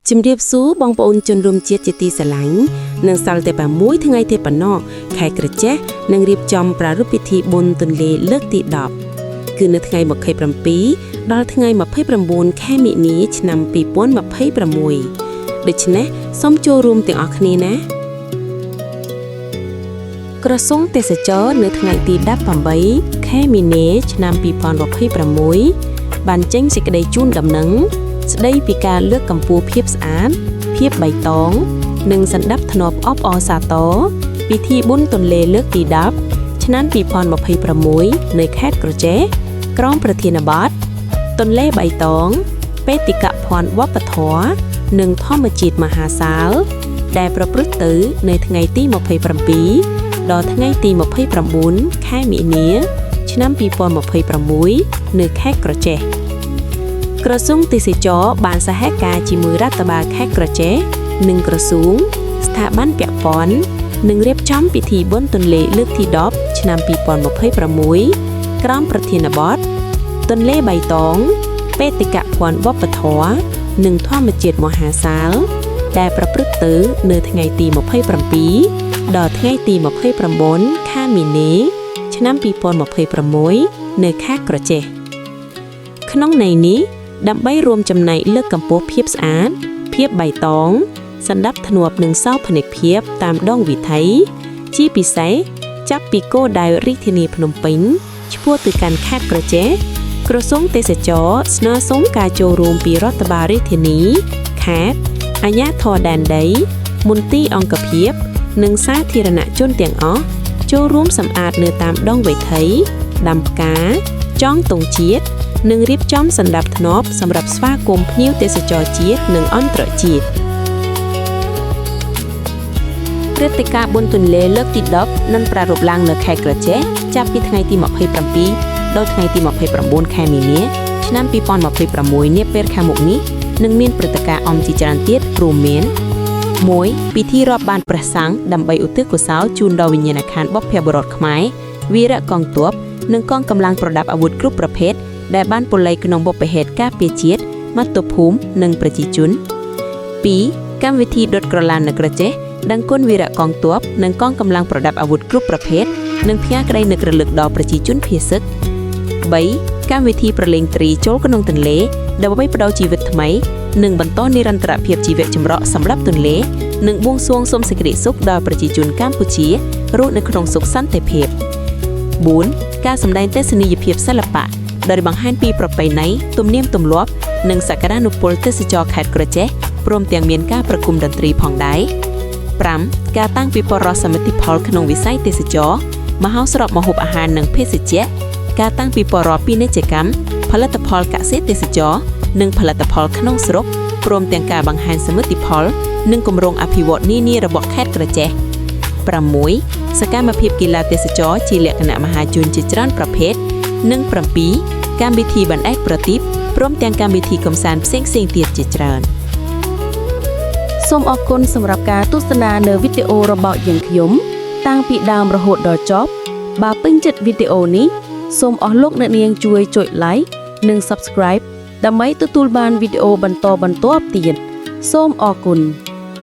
ជំរាបសួរបងប្អូនជនរួមជាតិជាទីស្រឡាញ់នឹងសល់តែ6ថ្ងៃទេប៉ុណ្ណោះខែក្រចេះនឹងរៀបចំប្រារព្ធពិធីបុណ្យទន្លេលើកទី10គឺនៅថ្ងៃ27ដល់ថ្ងៃ29ខែមិនិនាឆ្នាំ2026ដូច្នេះសូមចូលរួមទាំងអស់គ្នាណាក្រសួងទេសចរនៅថ្ងៃទី18ខែមីនាឆ្នាំ2026បានចេញសេចក្តីជូនដំណឹងស្តីពីការលើកកម្ពស់ភាពស្អាតភាពបៃតងនិងសណ្ដាប់ធ្នាប់អបអរសាទរពិធីបុណ្យទន្លេលើកទី10ឆ្នាំ2026នៅខេត្តក្រចេះក្រមប្រធានបទទន្លេបៃតងបេតិកភណ្ឌវប្បធម៌និងធម្មជាតិមហាសាលដែលប្រព្រឹត្តទៅនៅថ្ងៃទី27ដល់ថ្ងៃទី29ខែមិនិនាឆ្នាំ2026នៅខេត្តក្រចេះក្រសួងទេសចរបានសហការជាមួយរដ្ឋបាលខេត្តក្រចេះនិងក្រសួងស្ថាប័នពាក់ព័ន្ធនឹងរៀបចំពិធីបុណ្យទន្លេលើកទី10ឆ្នាំ2026ក្រោមប្រធានបទទន្លេបៃតងបេតិកភណ្ឌវប្បធម៌និងធម្មជាតិមហាសាលដែលប្រព្រឹត្តទៅនៅថ្ងៃទី27ដល់ថ្ងៃទី29ខែមីនាឆ្នាំ2026នៅខេត្តក្រចេះក្នុងន័យនេះដើម្បីរួមចំណែកលើកកម្ពស់ភាពស្អាតភាពបៃតងសណ្ដាប់ធ្នាប់និងសោភ័ណភាពតាមដងវិថីជាពិសេសចាប់ពីគោលដៅរាជធានីភ្នំពេញឆ្ពោះទៅកាន់ខេត្តក្រចេះក្រសួងទេសចរស្នើសុំការចូលរួមពីរដ្ឋបាលរាជធានីខេត្តអាជ្ញាធរដែនដីមន្ទីរអង្គភាពនិងសាធារណជនទាំងអស់ចូលរួមសម្អាតនៅតាមដងវិថីដាំផ្កាចងទង់ជាតិនិងរៀបចំសណ្ដាប់ធ្នាប់សម្រាប់ស្វាគមន៍ភ្ញៀវទេសចរជាតិនិងអន្តរជាតិព្រឹត្តិការណ៍បុណ្យទន្លេលើកទី10នឹងប្រារព្ធឡើងនៅខេត្តក្រចេះចាប់ពីថ្ងៃទី27ដល់ថ្ងៃទី29ខែមីនាឆ្នាំ2026នាពេលខាងមុខនេះនឹងមានព្រឹត្តិការណ៍ជាច្រើនទៀតរួមមាន1ពិធីរាប់បានព្រះសង្ឃដើម្បីឧទ្ទិសកុសលជូនដល់វិញ្ញាណក្ខន្ធបុព្វបុរសខ្មែរវីរៈកងទ័ពនិងកងកម្លាំងប្រដាប់អាវុធគ្រប់ប្រភេទដែលបានពល័យក្នុងបុព្វហេតុការពារជាតិមាតុភូមិនិងប្រជាជន2កម្មវិធីដុតក្រឡាននៅក្រចេះដឹងគុណវីរៈកងទ័ពនិងកងកម្លាំងប្រដាប់អាវុធគ្រប់ប្រភេទនិងផ្ញើក្តីនឹករលឹកដល់ប្រជាជនភៀសឹក3កម្មវិធីប្រឡែងត្រីចូលក្នុងទន្លេដើម្បីបដូរជីវិតថ្មីនិងបន្តនិរន្តរភាពជីវៈចម្រុះសម្រាប់ទន្លេនិងបួងសួងសូមសេចក្តីសុខដល់ប្រជាជនកម្ពុជារស់នៅក្នុងសុខសន្តិភាព4ការសម្ដែងទេសនីយភាពសិល្បៈដែលបង្ហាញពីប្រពៃណីទំនៀមទម្លាប់និងសក្តានុពលទេសចរខេត្តក្រចេះព្រមទាំងមានការប្រគំតន្ត្រីផងដែរ5ការតាំងពិព័រណ៍សមិទ្ធផលក្នុងវិស័យទេសចរមហោស្រពម្ហូបអាហារនិងភេសជ្ជៈការតាំងពិព័រណ៍ពាណិជ្ជកម្មផលិតផលកសិទេសចរនិងផលិតផលក្នុងស្រុកព្រមទាំងការបង្ហាញសមិទ្ធផលនិងគម្រោងអភិវឌ្ឍន៍នានារបស់ខេត្តក្រចេះ6សកម្មភាពកីឡាទេសចរជាលក្ខណៈមហាជនជាច្រើនប្រភេទនិង7កម្មវិធីបណ្ដែតប្រទីបព្រមទាំងកម្មវិធីកម្សាន្តផ្សេងៗទៀតជាច្រើនសូមអរគុណសម្រាប់ការទស្សនានៅវីដេអូរបស់យើងខ្ញុំតាំងពីដើមរហូតដល់ចប់បើពេញចិត្តវីដេអូនេះសូមអស់លោកអ្នកនាងជួយចុច like និង subscribe ដើម្បីទទួលបានវីដេអូបន្តទៀតសូមអរគុណ